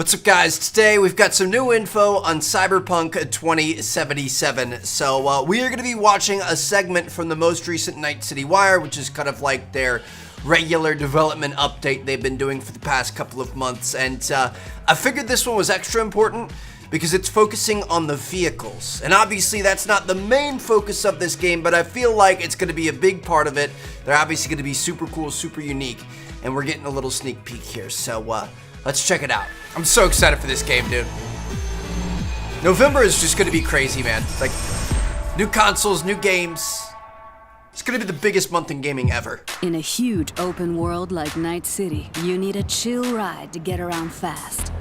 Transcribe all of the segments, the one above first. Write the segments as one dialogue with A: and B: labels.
A: What's up, guys? Today we've got some new info on Cyberpunk 2077. So we are going to be watching a segment from the most recent Night City Wire, which is kind of like their regular development update they've been doing for the past couple of months. And I figured this one was extra important because it's focusing on the vehicles. And obviously that's not the main focus of this game, but I feel like it's going to be a big part of it. They're obviously going to be super cool, super unique, and we're getting a little sneak peek here. So let's check it out. I'm so excited for this game, dude. November is just gonna be crazy, man. Like, new consoles, new games. It's gonna be the biggest month in gaming ever.
B: In a huge open world like Night City, you need a chill ride to get around fast.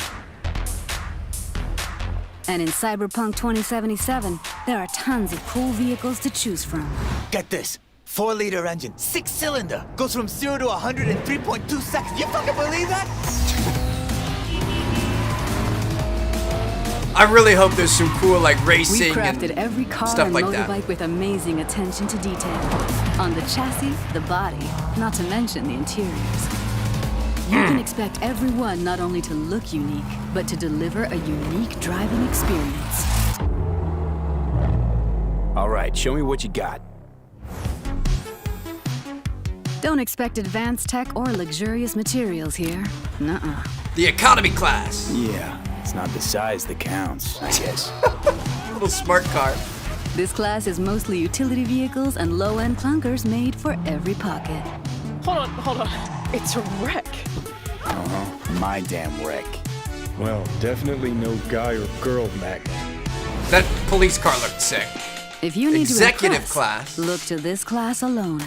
B: And in Cyberpunk 2077, there are tons of cool vehicles to choose from.
C: Get this. 4-liter engine, 6-cylinder, goes from 0 to 100 in 3.2 seconds. You fucking believe that?
A: I really hope there's some cool like racing
B: We crafted
A: and
B: every car
A: stuff
B: and
A: like
B: motorbike
A: that.
B: with amazing attention to detail. On the chassis, the body, not to mention the interiors. You can expect every one not only to look unique, but to deliver a unique driving experience.
D: All right, show me what you got.
B: Don't expect advanced tech or luxurious materials here. Nuh-uh.
A: The economy class.
D: Yeah, it's not the size that counts, I guess.
A: Little smart car.
B: This class is mostly utility vehicles and low-end clunkers made for every pocket.
E: Hold on. It's a wreck.
D: My damn wreck.
F: Well, definitely no guy or girl magnet.
A: That police car looked sick.
B: If you need
A: Executive
B: to impress,
A: class.
B: look to this class alone.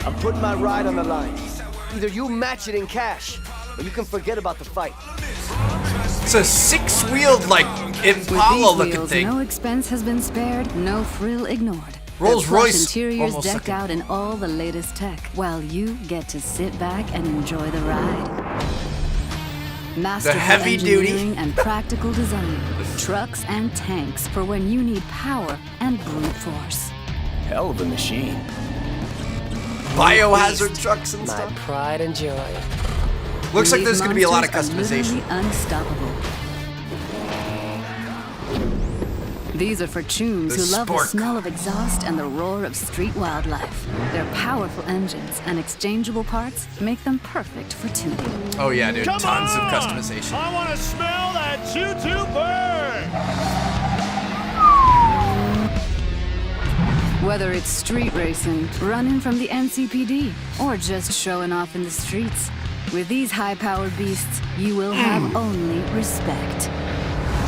G: I'm putting my ride on the line. Either you match it in cash, or you can forget about the fight.
A: It's a six-wheeled like
B: With
A: Impala
B: these
A: looking
B: wheels,
A: thing.
B: no expense has been spared, no frill ignored.
A: Rolls
B: Their plush
A: Royce
B: interiors
A: almost
B: decked
A: looking.
B: out in all the latest tech, while you get to sit back and enjoy the ride. Masterful
A: heavy duty.
B: engineering and practical design. Trucks and tanks for when you need power and brute force.
D: Hell of a machine.
A: Biohazard trucks and
G: My
A: stuff.
G: pride and joy.
A: Looks like
B: These
A: there's gonna be a lot of
B: monsters are
A: customization.
B: literally unstoppable. These are for chooms
A: The
B: who love the
A: sport
B: smell of exhaust and the roar of street wildlife. Their powerful engines and exchangeable parts make them perfect for tuning.
A: Oh yeah, dude. Tons of customization.
F: I want to smell that choo-choo burn!
B: Whether it's street racing, running from the NCPD, or just showing off in the streets, with these high-powered beasts, you will have only respect.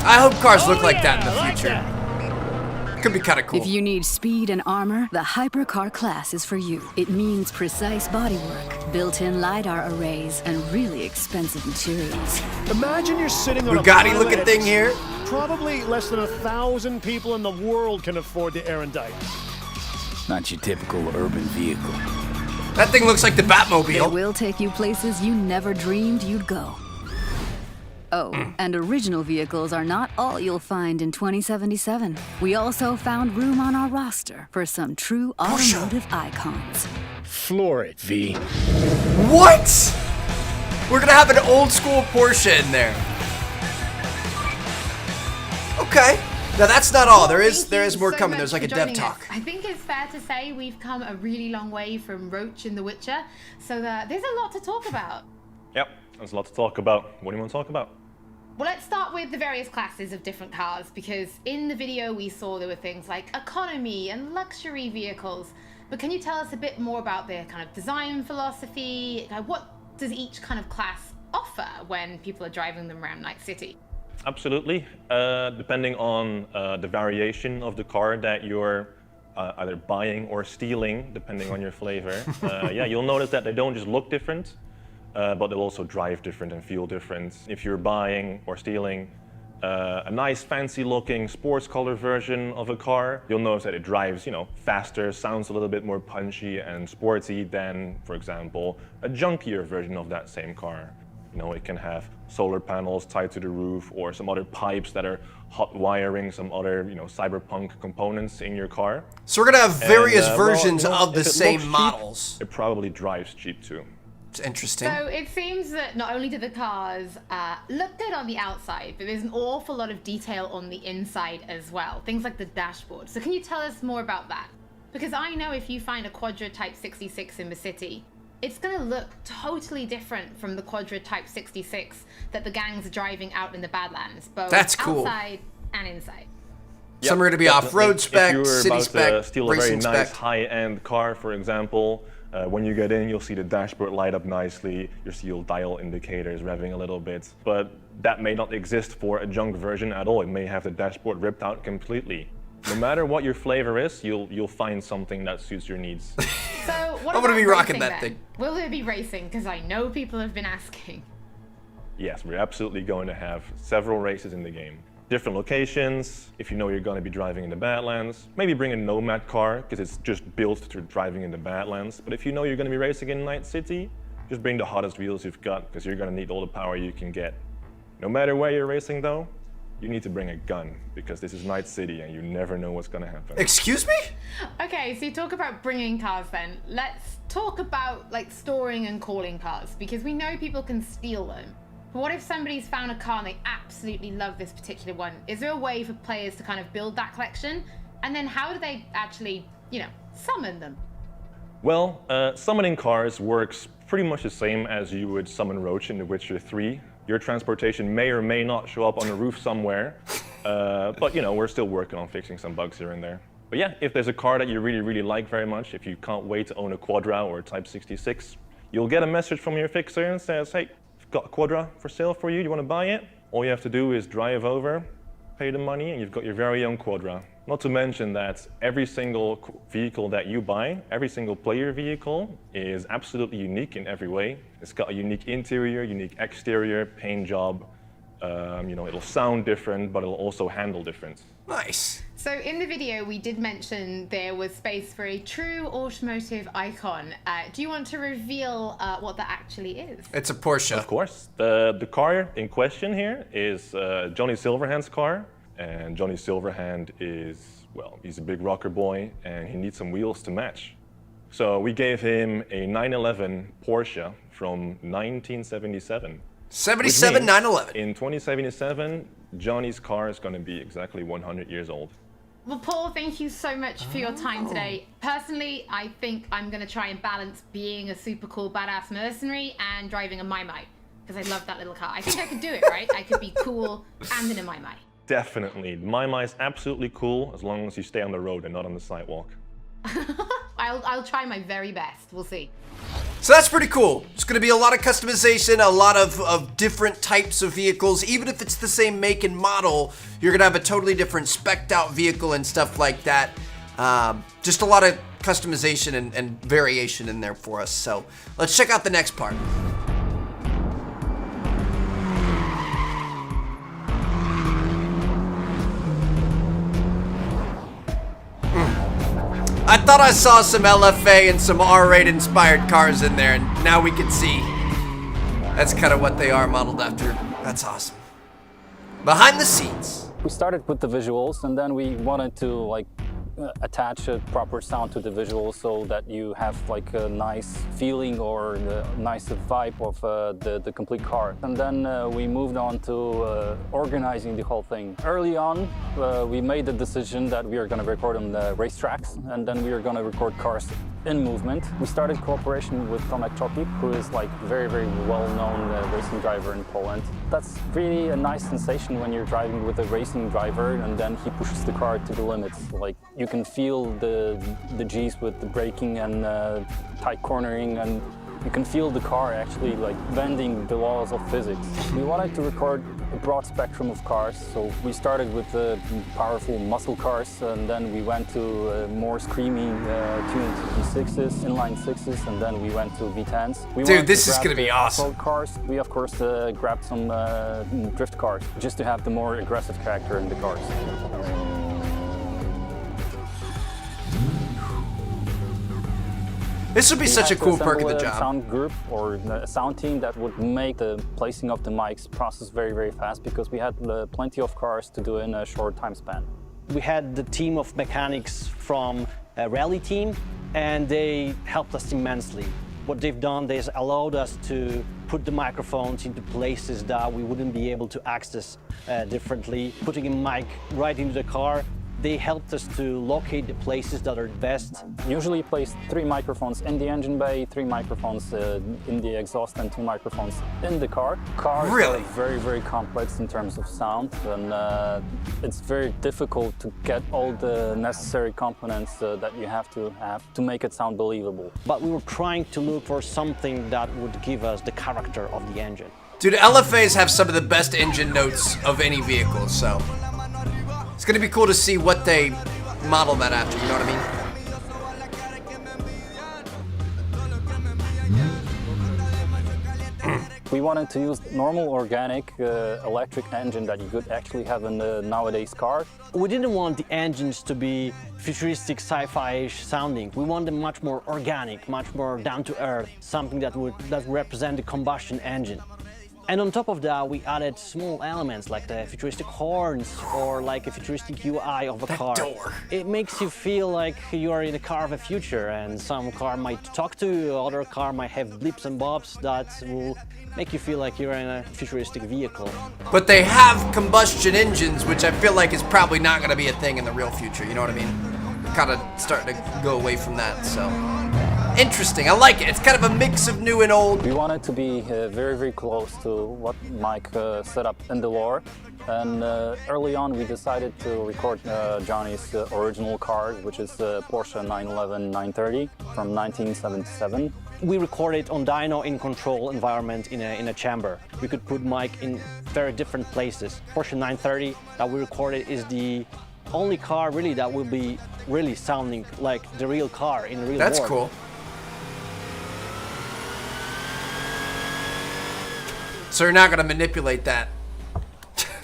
A: I hope cars look
F: Oh,
A: like that in
F: yeah,
A: the
F: like
A: future. Could be kind of cool.
B: If you need speed and armor, the hypercar class is for you. It means precise bodywork, built-in LiDAR arrays, and really expensive materials.
F: Imagine you're sitting on a
A: Bugatti looking thing here.
F: Probably less than 1,000 people in the world can afford the erudite.
D: Not your typical urban vehicle.
A: That thing looks like the
B: They
A: Batmobile.
B: will take you places you never dreamed you'd go. Oh, and original vehicles are not all you'll find in 2077. We also found room on our roster for some true automotive icons.
F: Floor it, V.
A: What? We're gonna have an old school Porsche in there. Okay. Now that's not all. There is more coming. There's like a dev talk.
H: I think it's fair to say we've come a really long way from Roach in The Witcher, so there's a lot to talk about.
I: Yep, there's a lot to talk about. What do you want to talk about?
H: Well, let's start with the various classes of different cars, because in the video we saw there were things like economy and luxury vehicles. But can you tell us a bit more about their kind of design philosophy? Like, what does each kind of class offer when people are driving them around Night City?
I: Absolutely. Depending on the variation of the car that you're either buying or stealing, depending on your flavor, yeah, you'll notice that they don't just look different, but they'll also drive different and feel different. If you're buying or stealing a nice fancy looking sports color version of a car, you'll notice that it drives, faster, sounds a little bit more punchy and sporty than, for example, a junkier version of that same car. It can have solar panels tied to the roof or some other pipes that are hot wiring some other, cyberpunk components in your car.
A: So we're gonna have various
I: And,
A: versions
I: well,
A: of the
I: if it
A: same
I: looks cheap,
A: models.
I: it probably drives cheap too.
A: It's interesting.
H: So it seems that not only do the cars look good on the outside, but there's an awful lot of detail on the inside as well. Things like the dashboard. So can you tell us more about that? Because I know if you find a Quadra Type 66 in the city, it's going to look totally different from the Quadra Type 66 that the gangs are driving out in the Badlands, both
A: That's cool.
H: outside and inside.
A: Some are going to be off-road spec,
I: if
A: city
I: you're about
A: spec,
I: to steal a very
A: racing
I: nice
A: spec.
I: high-end car, for example, when you get in, you'll see the dashboard light up nicely. You'll see your dial indicators revving a little bit. But that may not exist for a junk version at all. It may have the dashboard ripped out completely. No matter what your flavor is, you'll find something that suits your needs.
H: So what
A: I'm gonna
H: about
A: be rocking
H: racing
A: that
H: then?
A: thing.
H: Will there be racing? Because I know people have been asking.
I: Yes, we're absolutely going to have several races in the game. Different locations, if you know you're going to be driving in the Badlands. Maybe bring a Nomad car, because it's just built for driving in the Badlands. But if you know you're going to be racing in Night City, just bring the hottest wheels you've got, because you're going to need all the power you can get. No matter where you're racing though, you need to bring a gun, because this is Night City and you never know what's going to happen.
A: Excuse me?
H: Okay, so you talk about bringing cars then. Let's talk about like storing and calling cars, because we know people can steal them. But what if somebody's found a car and they absolutely love this particular one? Is there a way for players to kind of build that collection? And then how do they actually, summon them?
I: Well, summoning cars works pretty much the same as you would summon Roach in The Witcher 3. Your transportation may or may not show up on a roof somewhere, but we're still working on fixing some bugs here and there. But yeah, if there's a car that you really, really like very much, if you can't wait to own a Quadra or a Type 66, you'll get a message from your fixer and says, hey, I've got a Quadra for sale for you, you want to buy it? All you have to do is drive over, pay the money, and you've got your very own Quadra. Not to mention that every single vehicle that you buy, every single player vehicle, is absolutely unique in every way. It's got a unique interior, unique exterior, paint job. It'll sound different, but it'll also handle different.
A: Nice.
H: So in the video, we did mention there was space for a true automotive icon. Do you want to reveal what that actually is?
A: It's a Porsche.
I: Of course. The car in question here is Johnny Silverhand's car. And Johnny Silverhand is, he's a big rocker boy, and he needs some wheels to match. So we gave him a 911 Porsche from 1977.
A: 77 911.
I: In 2077, Johnny's car is going to be exactly 100 years old.
H: Well, Paul, thank you so much for your time today. Personally, I think I'm going to try and balance being a super cool badass mercenary and driving a Mai Mai, because I love that little car. I think I could do it, right? I could be cool and in a Mai Mai.
I: Definitely. Mai Mai is absolutely cool as long as you stay on the road and not on the sidewalk.
H: I'll try my very best. We'll see.
A: So that's pretty cool. It's going to be a lot of customization, a lot of different types of vehicles. Even if it's the same make and model, you're going to have a totally different spec'd out vehicle and stuff like that. Just a lot of customization and variation in there for us. So let's check out the next part. I thought I saw some LFA and some R8 inspired cars in there, and now we can see that's kind of what they are modeled after. That's awesome. Behind the scenes.
J: We started with the visuals, and then we wanted to attach a proper sound to the visuals so that you have a nice feeling or a nice vibe of the complete car. And then we moved on to organizing the whole thing. Early on, we made the decision that we are going to record on the racetracks, and then we are going to record cars in movement. We started cooperation with Tomek Choki, who is very, very well-known racing driver in Poland. That's really a nice sensation when you're driving with a racing driver and then he pushes the car to the limits. You can feel the G's with the braking and tight cornering, and you can feel the car actually bending the laws of physics. We wanted to record a broad spectrum of cars, so we started with the powerful muscle cars, and then we went to more screamy tuned V6s, inline 6s, and then we went to V10s.
A: Dude, this is gonna be awesome.
J: Cars. We of course grabbed some drift cars, just to have the more aggressive character in the cars.
A: This would be such a cool perk of the
J: a
A: job.
J: Sound group or a sound team that would make the placing of the mics process very, very fast, because we had plenty of cars to do in a short time span.
K: We had the team of mechanics from a rally team, and they helped us immensely. What they've done is allowed us to put the microphones into places that we wouldn't be able to access differently. Putting a mic right into the car, they helped us to locate the places that are best.
J: Usually place 3 microphones in the engine bay, 3 microphones in the exhaust, and 2 microphones in the car. Cars
A: Really?
J: are very, very complex in terms of sound, and it's very difficult to get all the necessary components that you have to make it sound believable.
K: But we were trying to look for something that would give us the character of the engine.
A: Dude, LFAs have some of the best engine notes of any vehicle, so it's gonna be cool to see what they model that after, you know what I mean?
J: We wanted to use normal, organic, electric engine that you could actually have in the nowadays car.
K: We didn't want the engines to be futuristic, sci-fi-ish sounding. We want them much more organic, much more down-to-earth, something that would represent the combustion engine. And on top of that, we added small elements like the futuristic horns or like a futuristic UI of a car.
A: Door.
K: It makes you feel like you are in a car of the future, and some car might talk to you, other car might have blips and bobs that will make you feel like you're in a futuristic vehicle.
A: But they have combustion engines, which I feel like is probably not gonna be a thing in the real future, you know what I mean? Kind of starting to go away from that, so. Interesting, I like it. It's kind of a mix of new and old.
J: We wanted to be very, very close to what Mike set up in the lore. And early on, we decided to record Johnny's original car, which is Porsche 911 930 from 1977.
K: We recorded on dyno in control environment in a chamber. We could put Mike in very different places. Porsche 930 that we recorded is the only car really that will be really sounding like the real car in the real world.
A: That's cool. So you're not gonna manipulate that.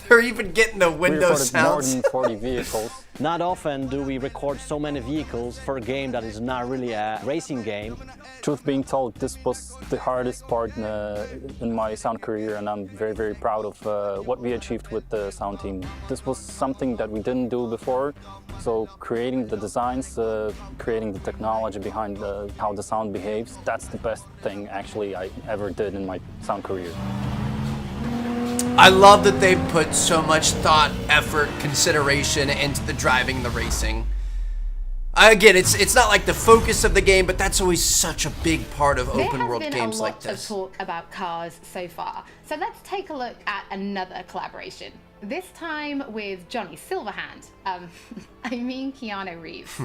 A: They're even getting the window sounds.
J: More than 40 vehicles.
K: Not often do we record so many vehicles for a game that is not really a racing game.
J: Truth being told, this was the hardest part in my sound career, and I'm very, very proud of what we achieved with the sound team. This was something that we didn't do before, so creating the designs, creating the technology behind how the sound behaves, that's the best thing actually I ever did in my sound career.
A: I love that they put so much thought, effort, consideration into the driving, the racing. Again, it's not like the focus of the game, but that's always such a big part of open world games like
H: There has been a lot of talk about cars so far, so let's take a look at another collaboration. This time with Johnny Silverhand. I mean Keanu Reeves.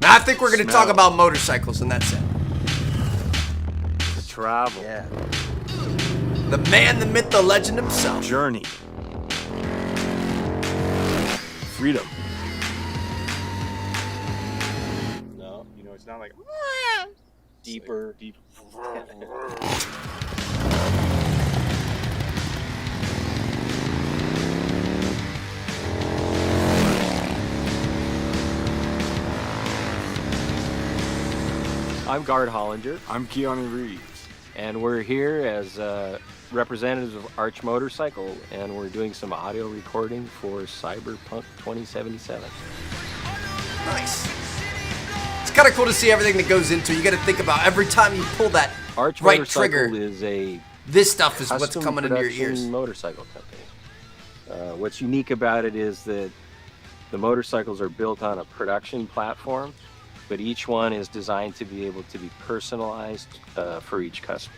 A: Now I think we're going to talk about motorcycles, and that's it.
L: The travel.
G: Yeah.
A: The man, the myth, the legend himself.
L: Journey. Freedom.
M: No, you know, it's not like deeper. Deep.
N: I'm Gard Hollinger.
L: I'm Keanu Reeves.
N: And we're here as representatives of Arch Motorcycle, and we're doing some audio recording for Cyberpunk 2077.
A: Nice. It's kind of cool to see everything that goes into. You got to think about every time you pull that
N: Arch
A: right
N: Motorcycle
A: trigger.
N: is a
A: this stuff is what's
N: custom
A: coming into your
N: production
A: ears.
N: Motorcycle company. What's unique about it is that the motorcycles are built on a production platform, but each one is designed to be able to be personalized for each customer.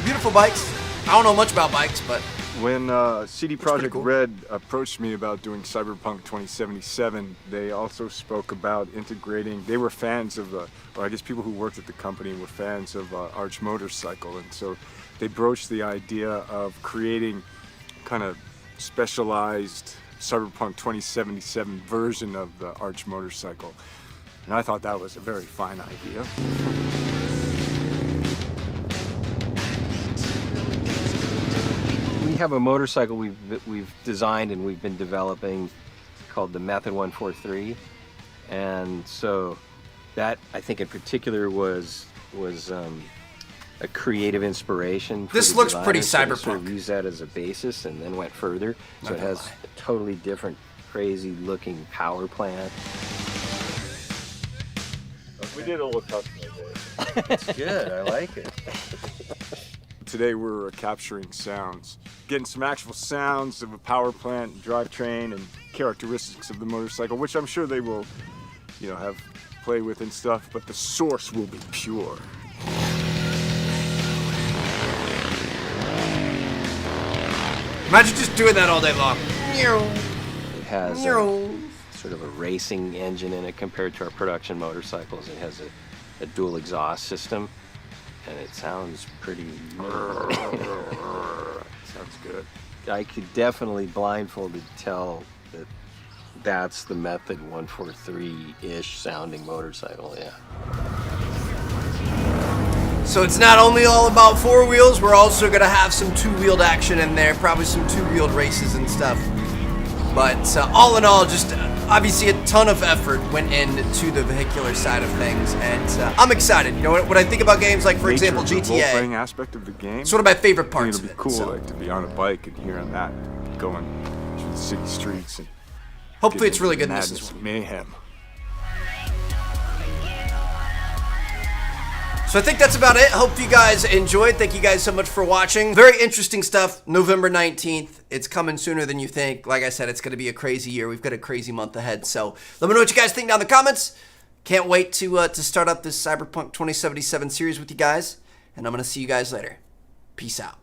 A: Beautiful bikes. I don't know much about bikes, but
L: when CD Projekt
A: cool.
L: Red approached me about doing Cyberpunk 2077, they also spoke about integrating. They were fans of, or I guess people who worked at the company were fans of Arch Motorcycle, and so they broached the idea of creating kind of specialized Cyberpunk 2077 version of the Arch Motorcycle, and I thought that was a very fine idea.
N: We have a motorcycle we've designed and we've been developing called the Method 143, and so that I think in particular was a creative inspiration. For
A: This
N: the
A: looks pretty
N: designers, so they sort of
A: cyberpunk.
N: used that as a basis and then went further. So
A: Not
N: it
A: gonna
N: has
A: lie.
N: a totally different, crazy looking power plant.
M: We did a little customization.
N: It's good. I like it.
L: Today we're capturing sounds, getting some actual sounds of a power plant, drivetrain, and characteristics of the motorcycle, which I'm sure they will, you know, have play with and stuff, but the source will be pure.
A: Imagine just doing that all day long.
N: It has sort of a racing engine in it compared to our production motorcycles. It has a dual exhaust system, and it sounds pretty.
L: Sounds good.
N: I could definitely blindfolded tell that that's the Method 143-ish sounding motorcycle, yeah.
A: So it's not only all about four wheels, we're also gonna have some two-wheeled action in there, probably some two-wheeled races and stuff. But all in all, just obviously a ton of effort went into the vehicular side of things, and I'm excited. You know, when I think about games like, for example,
L: The
A: GTA,
L: role-playing aspect of the game.
A: it's one of my favorite
L: I
A: parts
L: think
A: of
L: it'll be
A: it.
L: cool,
A: so
L: like to be on a bike and hearing that going through the city streets and
A: hopefully
L: getting
A: it's really
L: into
A: good in this
L: madness
A: as well.
L: and mayhem.
A: So I think that's about it. Hope you guys enjoyed. Thank you guys so much for watching. Very interesting stuff. November 19th. It's coming sooner than you think. Like I said, it's going to be a crazy year. We've got a crazy month ahead. So let me know what you guys think down in the comments. Can't wait to start up this Cyberpunk 2077 series with you guys. And I'm going to see you guys later. Peace out.